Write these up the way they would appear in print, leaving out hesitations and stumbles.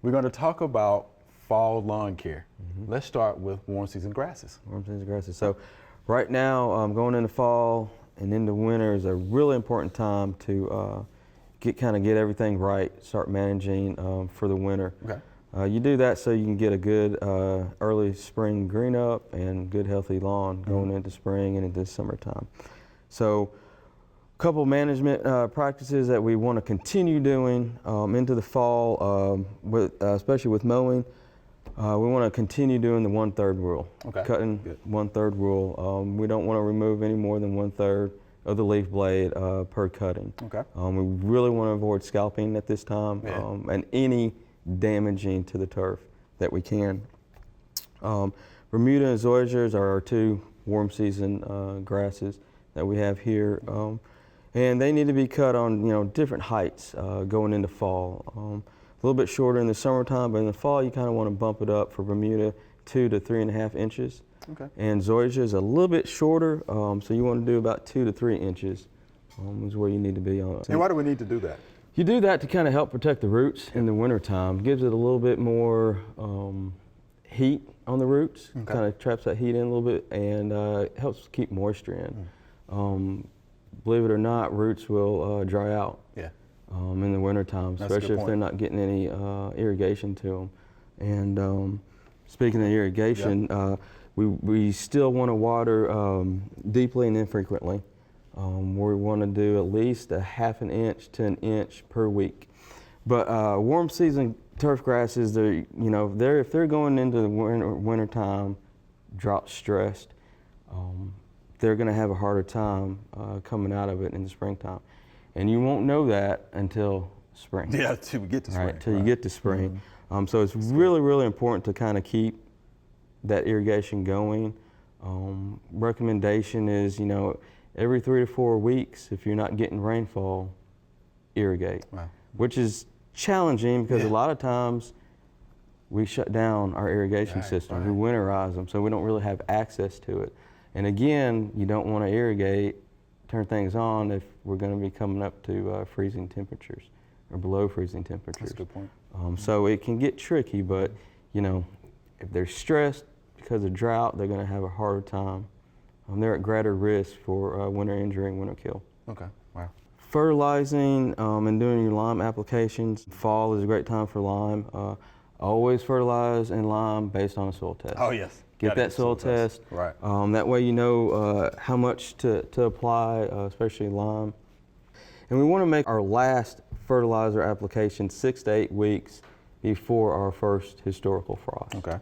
We're going to talk about fall lawn care. Let's start with warm season grasses. Warm season grasses. So right now, going into fall and into winter is a really important time to get everything right, start managing for the winter. Okay. You do that so you can get a good early spring green up and good healthy lawn going into spring and into summertime. So a couple management practices that we want to continue doing into the fall, especially with mowing. We want to continue doing the 1/3 rule, Okay. cutting Good. 1/3 rule. We don't want to remove any more than 1/3 of the leaf blade per cutting. Okay. We really want to avoid scalping at this time and any damaging to the turf that we can. Bermuda and Zoysia are our two warm season grasses that we have here. And they need to be cut on different heights going into fall. A little bit shorter in the summertime, but in the fall you kind of want to bump it up for Bermuda 2 to 3.5 inches. Okay. And Zoysia is a little bit shorter, so you want to do about 2 to 3 inches is where you need to be on. And why do we need to do that? You do that to kind of help protect the roots in the wintertime. Gives it a little bit more heat on the roots, Okay. kind of traps that heat in a little bit, and helps keep moisture in. Believe it or not, roots will dry out Yeah. in the wintertime, That's a good especially if point. they're not getting any irrigation to them. And speaking of irrigation, we still want to water deeply and infrequently. We want to do at least a 1/2 inch to 1 inch per week. But warm season turf grasses, if they're going into the winter time, drought stressed, they're going to have a harder time coming out of it in the springtime. And you won't know that until spring. Yeah, till we get to spring. Right, till you get to spring. So it's really important to kind of keep that irrigation going. Recommendation is, every 3 to 4 weeks, if you're not getting rainfall, irrigate. Wow. Which is challenging because a lot of times we shut down our irrigation Right, systems, right. we winterize them, so we don't really have access to it. And again, you don't want to irrigate, turn things on if we're going to be coming up to freezing temperatures or below freezing temperatures. That's a good point. So it can get tricky, but if they're stressed because of drought, they're going to have a harder time. They're at greater risk for winter injury and winter kill. Okay. Wow. Fertilizing and doing your lime applications. Fall is a great time for lime. Always fertilize in lime based on a soil test. Oh, yes. Get Gotta that soil test. Right. That way you know how much to apply, especially lime. And we want to make our last fertilizer application 6 to 8 weeks before our first historical frost. Okay.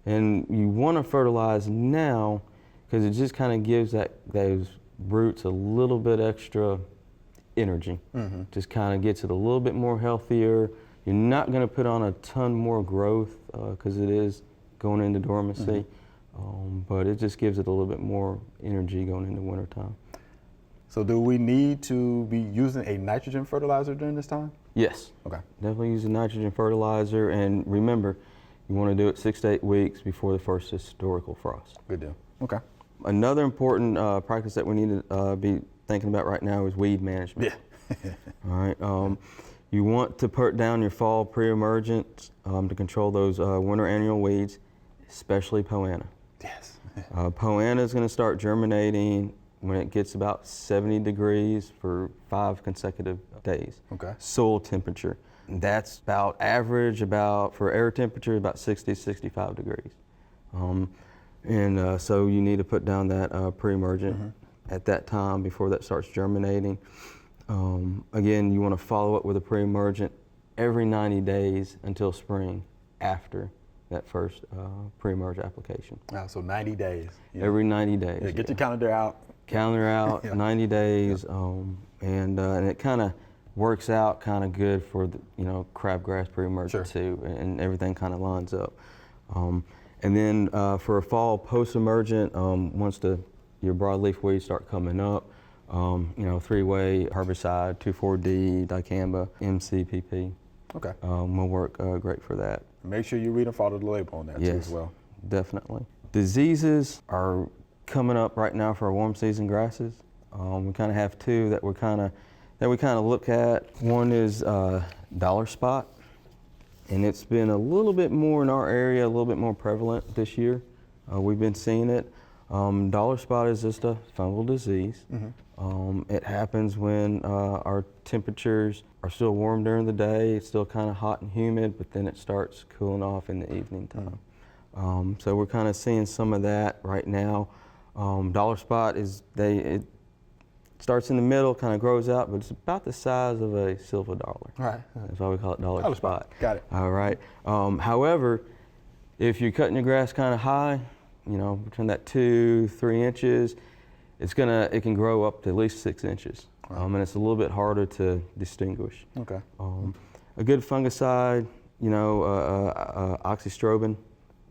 And you want to fertilize now because it just kind of gives those roots a little bit extra energy. Just kind of gets it a little bit more healthier. You're not going to put on a ton more growth because it is going into dormancy, but it just gives it a little bit more energy going into wintertime. So do we need to be using a nitrogen fertilizer during this time? Yes. Okay. Definitely use a nitrogen fertilizer, and remember, you want to do it 6 to 8 weeks before the first historical frost. Good deal. Okay. Another important practice that we need to be thinking about right now is weed management. Yeah. All right. You want to put down your fall pre-emergence to control those winter annual weeds, especially poana. Yes. Poana is going to start germinating when it gets about 70 degrees for 5 consecutive days. Okay. Soil temperature. That's about average, for air temperature, about 60, 65 degrees. So you need to put down that pre-emergent at that time before that starts germinating. Again, you want to follow up with a pre-emergent every 90 days until spring after that first pre-emerge application. Wow, so 90 days. Every 90 days. Yeah, get your calendar out. Calendar out, Yeah. 90 days, and it kind of works out kind of good for the crabgrass pre-emergent too, and everything kind of lines up. And then for a fall post-emergent, once your broadleaf weeds start coming up, 3-way herbicide, 2,4-D, dicamba, MCPP. Okay. Will work great for that. Make sure you read and follow the label on that too as well. Definitely. Diseases are coming up right now for our warm season grasses. We kind of have 2 that we kind of look at. One is dollar spot, and it's been a little bit more in our area, a little bit more prevalent this year. We've been seeing it. Dollar spot is just a fungal disease. It happens when our temperatures are still warm during the day, it's still kind of hot and humid, but then it starts cooling off in the evening time. So we're kind of seeing some of that right now. Dollar spot it starts in the middle, kind of grows out, but it's about the size of a silver dollar. Right. That's why we call it dollar spot. Got it. All right. However, if you're cutting your grass kind of high, you know, between that 2-3 inches, it can grow up to at least 6 inches. And it's a little bit harder to distinguish. Okay. A good fungicide, you know, oxystrobin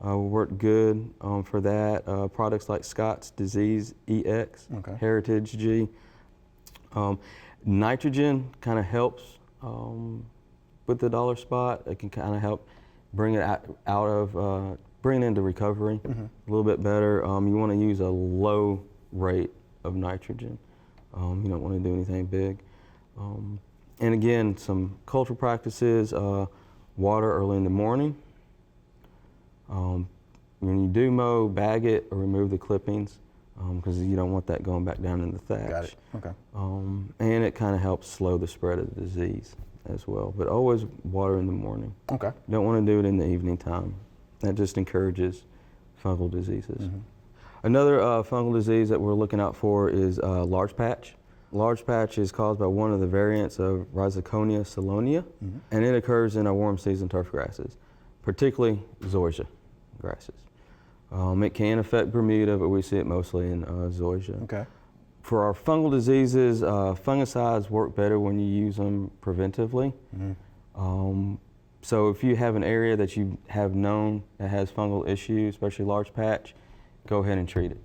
worked good for that. Products like Scott's Disease EX, Heritage G. Nitrogen kind of helps with the dollar spot. It can kind of help bring it bring it into recovery a little bit better. You want to use a low rate of nitrogen. You don't want to do anything big. And again, some cultural practices, water early in the morning. When you do mow, bag it or remove the clippings because you don't want that going back down in the thatch. Got it. Okay. And it kind of helps slow the spread of the disease as well. But always water in the morning. Okay. You don't want to do it in the evening time. That just encourages fungal diseases. Another fungal disease that we're looking out for is large patch. Large patch is caused by one of the variants of Rhizoconia salonia, and it occurs in our warm season turf grasses, particularly Zoysia grasses. It can affect Bermuda, but we see it mostly in Zoysia. Okay. For our fungal diseases, fungicides work better when you use them preventively. So if you have an area that you have known that has fungal issues, especially large patch, go ahead and treat it.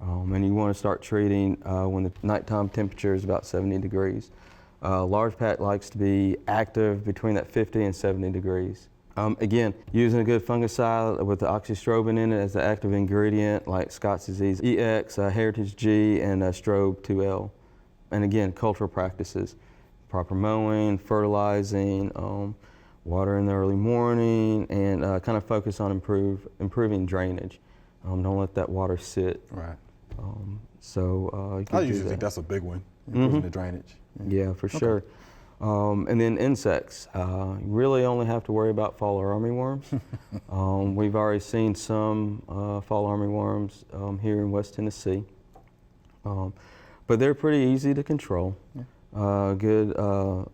And you want to start treating when the nighttime temperature is about 70 degrees. Large patch likes to be active between that 50 and 70 degrees. Again, using a good fungicide with the oxystrobin in it as the active ingredient, like Scott's Disease EX, Heritage G, and Strobe 2L. And again, cultural practices, proper mowing, fertilizing, water in the early morning, and kind of focus on improving drainage. Don't let that water sit. Right. You can I usually think that's a big one, improving the drainage. Yeah, for sure. And then insects. You really only have to worry about fall armyworms. We've already seen some fall armyworms here in West Tennessee. But they're pretty easy to control. Good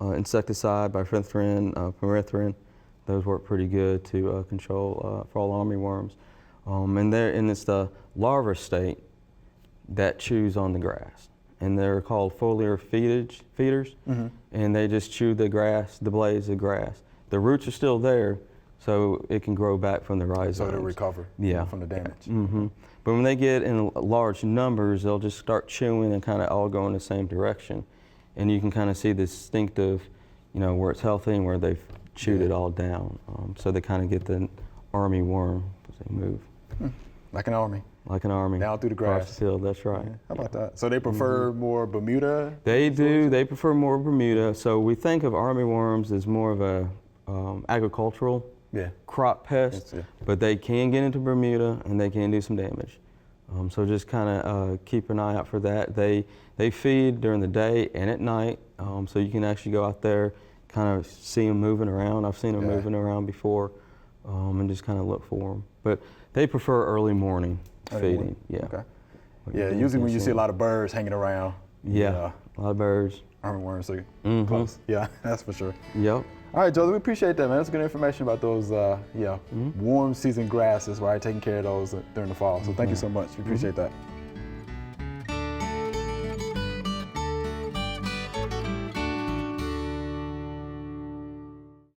insecticide by permethrin, those work pretty good to control fall armyworms. And it's the larva state that chews on the grass. And they're called foliar feeders, and they just chew the grass, the blades of grass. The roots are still there, so it can grow back from the rhizomes. So it'll recover from the damage. But when they get in large numbers, they'll just start chewing and kind of all go in the same direction. And you can kind of see the distinctive, where it's healthy and where they've chewed it all down. So they kind of get the army worm as they move. Like an army. Like an army. Down through the grass. Across the field, that's right. Yeah. How about that? So they prefer more Bermuda? They do. They prefer more Bermuda. So we think of army worms as more of a agricultural crop pest, but they can get into Bermuda and they can do some damage. So just kind of keep an eye out for that. They feed during the day and at night, so you can actually go out there, kind of see them moving around. I've seen them moving around before, and just kind of look for them. But they prefer early morning feeding. Okay. Yeah, usually when you see a lot of birds hanging around. Yeah, a lot of birds. Armyworms are close. Yeah, that's for sure. Yep. All right, Joseph, we appreciate that, man. That's good information about those, warm season grasses, right? Taking care of those during the fall. So thank you so much. We appreciate that.